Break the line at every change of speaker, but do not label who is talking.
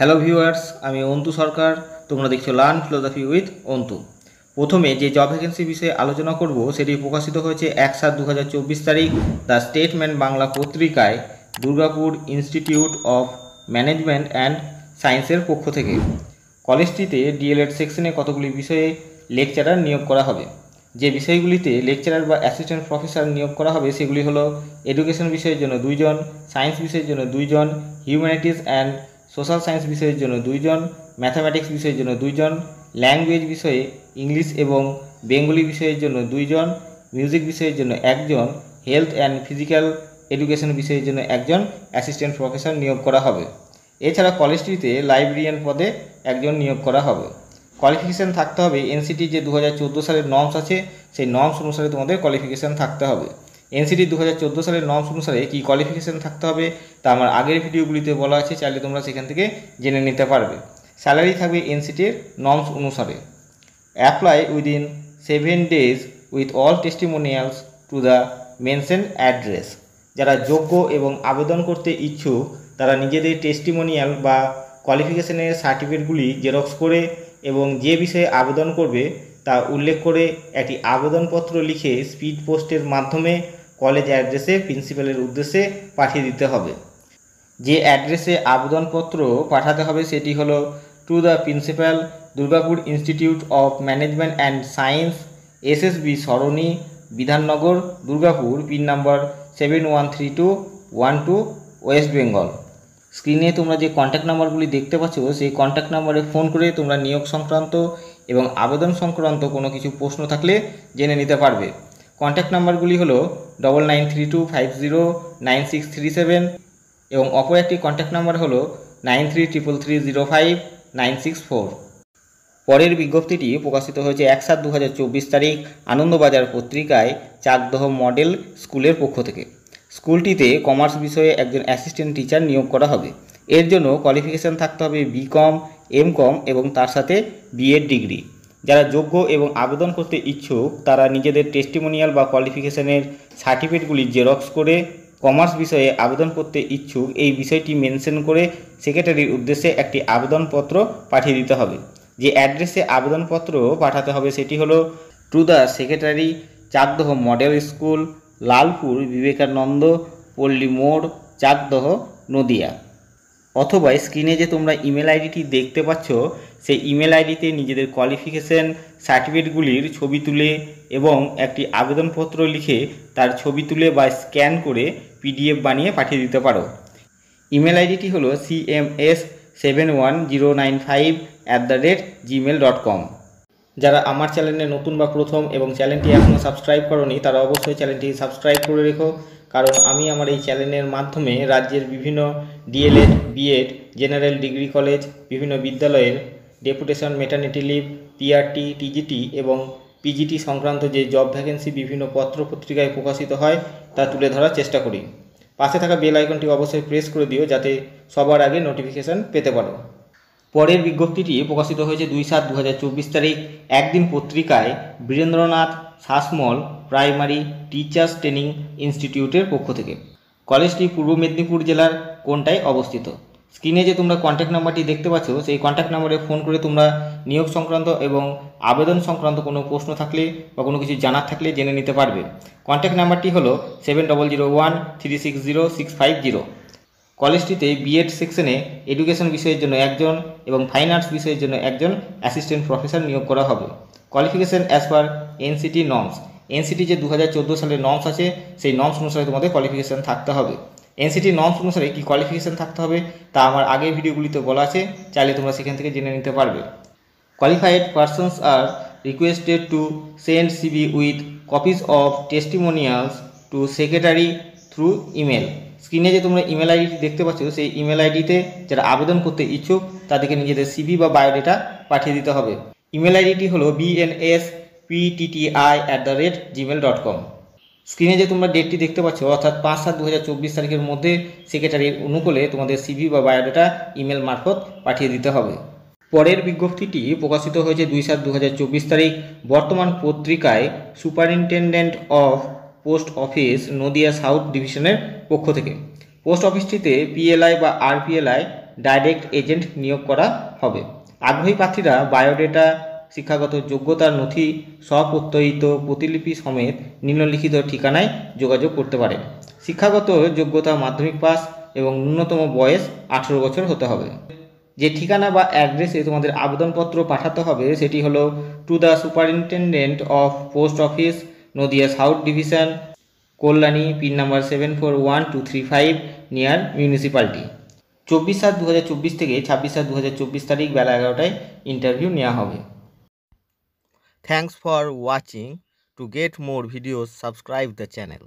Hello viewers, আমি অন্তু সরকার। তোমরা দেখছো লার্ন ফিলোসফি উইথ অন্তু। প্রথমে যে জব ভ্যাকেন্সি বিষয়ে আলোচনা করব সেটি প্রকাশিত হয়েছে 1/7/2024 তারিখ দ্য স্টেটমেন্ট বাংলা পত্রিকায় Durgapur institute of management and সায়েন্সের পক্ষ থেকে। কলেজটিতে ডিএলএড সেকশনে কতগুলি বিষয়ে লেকচারার নিয়োগ করা হবে। যে বিষয়গুলিতে লেকচারার বা অ্যাসিস্ট্যান্ট প্রফেসর নিয়োগ করা হবে সেগুলি হলো এডুকেশন বিষয়ের জন্য 2 জন, সায়েন্স বিষয়ের জন্য 2 জন, হিউম্যানিটিস অ্যান্ড সোশ্যাল সায়েন্স বিষয়ের জন্য 2 জন, ম্যাথামেটিক্স বিষয়ের জন্য 2 জন, ল্যাঙ্গুয়েজ বিষয়ে ইংলিশ এবং বেঙ্গলি বিষয়ের জন্য 2 জন, মিউজিক বিষয়ের জন্য 1 জন, হেলথ অ্যান্ড ফিজিক্যাল এডুকেশন বিষয়ের জন্য 1 জন অ্যাসিস্ট্যান্ট প্রফেসর নিয়োগ করা হবে। এছাড়া কলেজটিতে লাইব্রেরিয়ান পদে 1 জন নিয়োগ করা হবে। কোয়ালিফিকেশান থাকতে হবে এনসিটি যে 2014 সালের নর্মস আছে সেই নর্মস অনুসারে তোমাদের কোয়ালিফিকেশান থাকতে হবে। এনসিটি 2014 সালের নর্মস অনুসারে কী কোয়ালিফিকেশান থাকতে হবে তা আমার আগের ভিডিওগুলিতে বলা আছে, চাইলে তোমরা সেখান থেকে জেনে নিতে পারবে। স্যালারি থাকবে এনসিটির নর্মস অনুসারে। Apply within 7 days with all testimonials to the mention address. যারা যোগ্য এবং আবেদন করতে ইচ্ছুক তারা নিজেদের টেস্টিমোনিয়াল বা কোয়ালিফিকেশানের সার্টিফিকেটগুলি জেরক্স করে এবং যে বিষয়ে আবেদন করবে তা উল্লেখ করে একটি আবেদনপত্র লিখে স্পিড পোস্টের মাধ্যমে কলেজ অ্যাড্রেসে প্রিন্সিপালের উদ্দেশ্যে পাঠিয়ে দিতে হবে। যে অ্যাড্রেসে আবেদনপত্র পাঠাতে হবে সেটি হলো to the principal, Durgapur institute of management and science, SSB Sarani, Bidhannagar, Durgapur, pin number 713212, West Bengal. স্ক্রিনে তোমরা যে কন্ট্যাক্ট নাম্বারগুলি দেখতে পাচ্ছ সেই কন্ট্যাক্ট নাম্বারে ফোন করে তোমরা নিয়োগ সংক্রান্ত এবং আবেদন সংক্রান্ত কোনো কিছু প্রশ্ন থাকলে জেনে নিতে পারবে। কন্ট্যাক্ট নাম্বারগুলি হলো 9932509637 এবং অপর একটি কন্ট্যাক্ট নাম্বার হলো 9333305964। পরের বিজ্ঞপ্তিটি প্রকাশিত হয়েছে 1/7/2024 তারিখ আনন্দবাজার পত্রিকায় চাকদহ মডেল স্কুলের পক্ষ থেকে। স্কুলটিতে কমার্স বিষয়ে একজন অ্যাসিস্ট্যান্ট টিচার নিয়োগ করা হবে। এর জন্য কোয়ালিফিকেশান থাকতে হবে বিকম, এমকম এবং তার সাথে বিএড ডিগ্রি। যারা যোগ্য এবং আবেদন করতে ইচ্ছুক তারা নিজেদের টেস্টিমোনিয়াল বা কোয়ালিফিকেশানের সার্টিফিকেটগুলি জেরক্স করে কমার্স বিষয়ে আবেদন করতে ইচ্ছুক এই বিষয়টি মেনশন করে সেক্রেটারির উদ্দেশ্যে একটি আবেদনপত্র পাঠিয়ে দিতে হবে। যে অ্যাড্রেসে আবেদনপত্র পাঠাতে হবে সেটি হলো to the secretary, Chakdaha model school, Lalpur Vivekananda Palli মোড়, চাকদহ, নদিয়া। অথবা স্ক্রিনে যে তোমরা ইমেল আইডিটি দেখতে পাচ্ছ সেই ইমেল আইডিতে নিজেদের কোয়ালিফিকেশান সার্টিফিকেটগুলির ছবি তুলে এবং একটি আবেদনপত্র লিখে তার ছবি তুলে বা স্ক্যান করে পিডিএফ বানিয়ে পাঠিয়ে দিতে পারো। ইমেল আইডিটি হলো cms71095@gmail.com। যারা আমার চ্যানেলে নতুন বা প্রথম এবং চ্যানেলটি এখনও সাবস্ক্রাইব করোনি তারা অবশ্যই চ্যানেলটি সাবস্ক্রাইব করে রেখো, কারণ আমি আমার এই চ্যানেলের মাধ্যমে রাজ্যের বিভিন্ন DElEd, BEd, general degree college, বিভিন্ন বিদ্যালয়ের deputation, maternity leave, PRT, TGT এবং পিজিটি সংক্রান্ত যে জব ভ্যাকেন্সি বিভিন্ন পত্রপত্রিকায় প্রকাশিত হয় তা তুলে ধরার চেষ্টা করি। পাশে থাকা বেল আইকনটি অবশ্যই প্রেস করে দিও যাতে সবার আগে নোটিফিকেশান পেতে পারো। পরের বিজ্ঞপ্তিটি প্রকাশিত হয়েছে 2/7/2024 তারিখ একদিন পত্রিকায় Birendranath Sasmal primary teachers training ইনস্টিটিউটের পক্ষ থেকে। কলেজটি পূর্ব মেদিনীপুর জেলার কোনটায় অবস্থিত। স্ক্রিনে যে তোমরা কন্ট্যাক্ট নাম্বারটি দেখতে পাচ্ছ সেই কন্ট্যাক্ট নাম্বারে ফোন করে তোমরা নিয়োগ সংক্রান্ত এবং আবেদন সংক্রান্ত কোনো প্রশ্ন থাকলে বা কোনো কিছু জানার থাকলে জেনে নিতে পারবে। কন্ট্যাক্ট নাম্বারটি হলো 7001360650। কলেজটিতে বিএড সেকশনে এডুকেশন বিষয়ের জন্য 1 জন এবং ফাইন আর্টস বিষয়ের জন্য 1 জন অ্যাসিস্ট্যান্ট প্রফেসর নিয়োগ করা হবে। Qualification as per NCT norms. NCT যে 2014 সালের নর্মস আছে সেই নর্মস অনুসারে তোমাদের কোয়ালিফিকেশান থাকতে হবে। এনসিটি নর্মস অনুসারে কী কোয়ালিফিকেশান থাকতে হবে তা আমার আগের ভিডিওগুলিতে বলা আছে, চাইলে তোমরা সেখান থেকে জেনে নিতে পারবে। Qualified persons are requested to send CV with copies of testimonials to secretary through email. স্ক্রিনে যে তোমরা ইমেল আইডিটি দেখতে পাচ্ছ সেই ইমেল আইডিতে যারা আবেদন করতে ইচ্ছুক তাদেরকে নিজেদের সিভি বা বায়োডেটা পাঠিয়ে দিতে হবে। ইমেল আইডিটি হলো bnsptti@gmail.com। স্ক্রিনে যে তোমরা ডেটটি দেখতে পাচ্ছ অর্থাৎ 5/7/2024 তারিখের মধ্যে সেক্রেটারির অনুকূলে তোমাদের সিভি বা বায়োডাটা ইমেল মারফত পাঠিয়ে দিতে হবে। পরের বিজ্ঞপ্তিটি প্রকাশিত হয়েছে 2/7/2024 তারিখ বর্তমান পত্রিকায় superintendent of post office Nadia south ডিভিশনের পক্ষ থেকে। পোস্ট অফিসটিতে পিএলআই বা আরপিএলআই ডাইরেক্ট এজেন্ট নিয়োগ করা হবে। আগ্রহী প্রার্থীরা বায়োডেটা, শিক্ষাগত যোগ্যতার নথি, স্বপ্রত্যয়িত প্রতিলিপি সমেত নিম্নলিখিত ঠিকানায় যোগাযোগ করতে পারেন। শিক্ষাগত যোগ্যতা মাধ্যমিক পাস এবং ন্যূনতম বয়স 18 বছর হতে হবে। যে ঠিকানা বা অ্যাড্রেসে তোমাদের আবেদনপত্র পাঠাতে হবে সেটি হলো to the superintendent of post office, Nadia south division, Kalyani, pin number 741235, near municipality. 24/7/2024 থেকে 26/7/2024 তারিখ বেলা 11টায় ইন্টারভিউ নেওয়া হবে। Thanks for watching. To get more videos subscribe the channel.